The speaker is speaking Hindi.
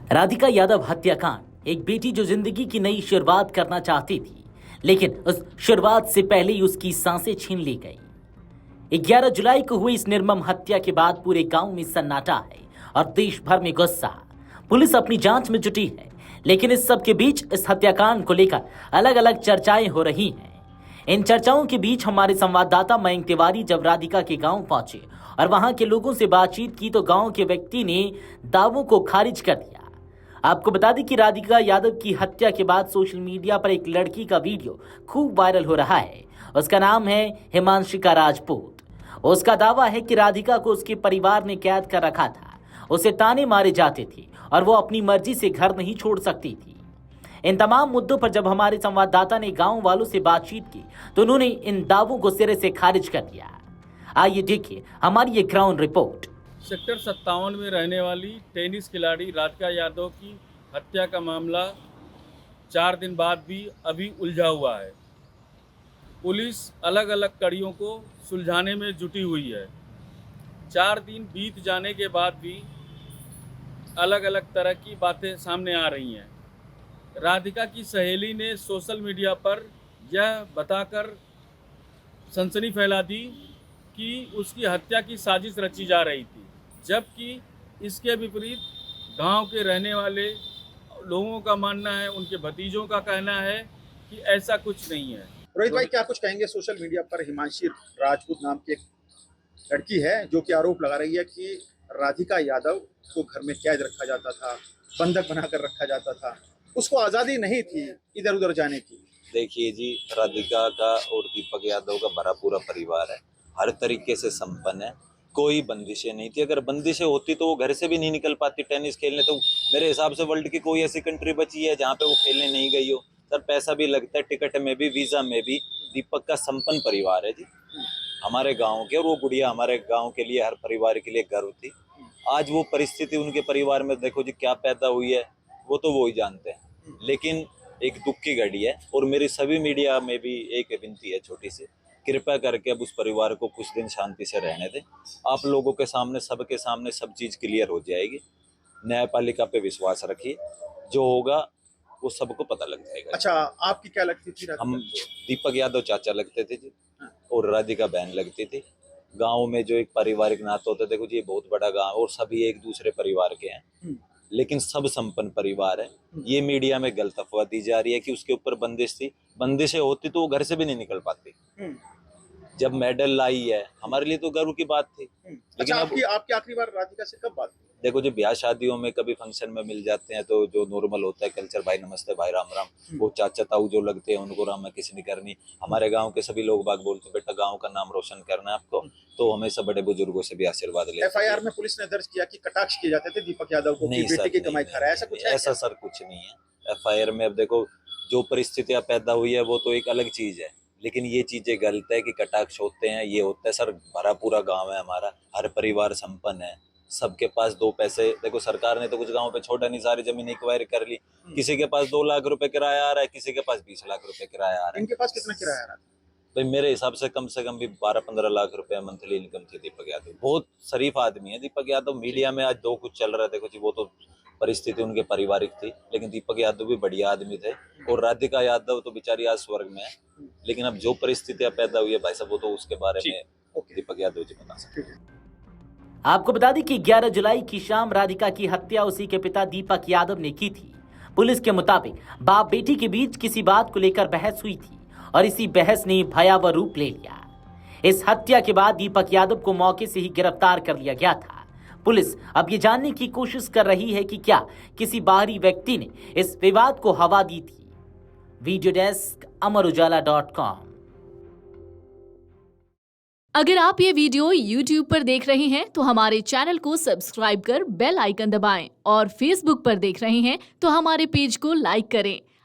राधिका यादव हत्याकांड। एक बेटी जो जिंदगी की नई शुरुआत करना चाहती थी, लेकिन उस शुरुआत से पहले ही उसकी सांसें छीन ली गई। 11 जुलाई को हुई इस निर्मम हत्या के बाद पूरे गांव में सन्नाटा है और देश भर में गुस्सा। पुलिस अपनी जांच में जुटी है, लेकिन इस सब के बीच इस हत्याकांड को लेकर अलग अलग चर्चाएं हो रही हैं। इन चर्चाओं के बीच हमारे संवाददाता मयंक तिवारी जब राधिका के गांव पहुंचे और वहां के लोगों से बातचीत की तो गांव के व्यक्ति ने दावों को खारिज कर दिया। आपको बता दें कि राधिका यादव की हत्या के बाद सोशल मीडिया पर एक लड़की का वीडियो खूब वायरल हो रहा है। उसका नाम है हिमांशिका राजपूत। उसका दावा है कि राधिका को उसके परिवार ने कैद कर रखा था, उसे ताने मारे जाते थे और वो अपनी मर्जी से घर नहीं छोड़ सकती थी। इन तमाम मुद्दों पर जब हमारे संवाददाता ने गांव वालों से बातचीत की तो उन्होंने इन दावों को सिरे से खारिज कर दिया। आइए देखिए हमारी ये ग्राउंड रिपोर्ट। सेक्टर 57 में रहने वाली टेनिस खिलाड़ी राधिका यादव की हत्या का मामला 4 दिन बाद भी अभी उलझा हुआ है। पुलिस अलग अलग कड़ियों को सुलझाने में जुटी हुई है। 4 दिन बीत जाने के बाद भी अलग अलग तरह की बातें सामने आ रही हैं। राधिका की सहेली ने सोशल मीडिया पर यह बताकर सनसनी फैला दी कि उसकी हत्या की साजिश रची जा रही थी, जबकि इसके विपरीत गांव के रहने वाले लोगों का मानना है, उनके भतीजों का कहना है कि ऐसा कुछ नहीं है। रोहित भाई, क्या कुछ कहेंगे? सोशल मीडिया पर हिमांशी राजपूत नाम की एक लड़की है जो कि आरोप लगा रही है कि राधिका यादव को घर में कैद रखा जाता था, बंधक बनाकर रखा जाता था, उसको आज़ादी नहीं थी इधर उधर जाने की। देखिए जी, राधिका का और दीपक यादव का भरा पूरा परिवार है, हर तरीके से संपन्न है, कोई बंदिशें नहीं थी। अगर बंदिशें होती तो वो घर से भी नहीं निकल पाती टेनिस खेलने। तो मेरे हिसाब से वर्ल्ड की कोई ऐसी कंट्री बची है जहाँ पे वो खेलने नहीं गई हो। सर, पैसा भी लगता है, टिकट में भी, वीजा में भी। दीपक का संपन्न परिवार है जी, हमारे गाँव के, और वो गुड़िया हमारे गाँव के लिए, हर परिवार के लिए गर्व थी। आज वो परिस्थिति उनके परिवार में देखो जी क्या पैदा हुई है, वो तो वो ही जानते हैं। लेकिन एक दुख की घड़ी है, और मेरी सभी मीडिया में भी एक विनती है छोटी सी, कृपया करके अब उस परिवार को कुछ दिन शांति से रहने दें। आप लोगों के सामने, सबके सामने सब चीज़ क्लियर हो जाएगी। न्यायपालिका पे विश्वास रखिए, जो होगा वो सबको पता लग जाएगा। अच्छा, आपकी क्या लगती थी? हम दीपक यादव चाचा लगते थे जी, और राधिका बहन लगती थी। गाँव में जो एक पारिवारिक नाता होता है, देखो जी ये बहुत बड़ा गाँव और सभी एक दूसरे परिवार के हैं, लेकिन सब संपन्न परिवार है। ये मीडिया में गलत अफवाह दी जा रही है कि उसके ऊपर बंदिश थी। बंदिशें होती तो वो घर से भी नहीं निकल पाती। जब मेडल लाई है, हमारे लिए तो गर्व की बात थी। लेकिन अच्छा, आपकी आखिरी बार राधिका से कब बात हुई? देखो जी, ब्याह शादियों में कभी फंक्शन में मिल जाते हैं तो जो नॉर्मल होता है कल्चर, भाई नमस्ते, भाई राम राम, वो चाचा ताऊ जो लगते हैं उनको राम में किसी ने करनी। हमारे गांव के सभी लोग बाग बोलते हैं बेटा गांव का नाम रोशन करना है आपको, तो हमेशा बड़े बुजुर्गों से भी आशीर्वाद ले। एफआईआर में पुलिस ने दर्ज किया कि कटाक्ष किए जाते थे दीपक यादव को, बेटे की कमाई खा रहा है, ऐसा कुछ है? ऐसा सर कुछ नहीं है एफआईआर में। अब देखो, जो परिस्थितियां पैदा हुई है वो तो एक अलग चीज है, लेकिन ये चीजें गलत है कि कटाक्ष होते हैं, ये होता है। सर, भरा पूरा गांव है हमारा, हर परिवार संपन्न है, सबके पास दो पैसे। देखो, सरकार ने तो कुछ गांव पे छोटा नहीं, सारी जमीन एक्वायर कर ली। किसी के पास 2 लाख रुपए किराया आ रहा है, किसी के पास 20 लाख रुपए किराया आ रहा है। इनके पास कितना किराया आ रहा है? भाई मेरे हिसाब से कम भी 12-15 लाख रुपए मंथली इनकम थी दीपक यादव। बहुत शरीफ आदमी है दीपक यादव। मीडिया में आज दो कुछ चल रहा है, देखो जी वो तो परिस्थिति उनके पारिवारिक थी, लेकिन दीपक यादव भी बढ़िया आदमी थे। और राधिका यादव तो बेचारी आज स्वर्ग में है, लेकिन अब जो परिस्थितियां पैदा हुई है भाई साहब, वो तो उसके बारे में दीपक यादव जी बता सकते हैं। आपको बता दें कि 11 जुलाई की शाम राधिका की हत्या उसी के पिता दीपक यादव ने की थी। पुलिस के मुताबिक बाप बेटी के बीच किसी बात को लेकर बहस हुई थी और इसी बहस ने भयावह रूप ले लिया। इस हत्या के बाद दीपक यादव को मौके से ही गिरफ्तार कर लिया गया था। पुलिस अब ये जानने की कोशिश कर रही है कि क्या किसी बाहरी व्यक्ति ने इस विवाद को हवा दी थी। Video desk amarujala.com। अगर आप ये वीडियो YouTube पर देख रहे हैं तो हमारे चैनल को सब्सक्राइब कर बेल आइकन दबाएं, और Facebook पर देख रहे हैं तो हमारे पेज को लाइक करें।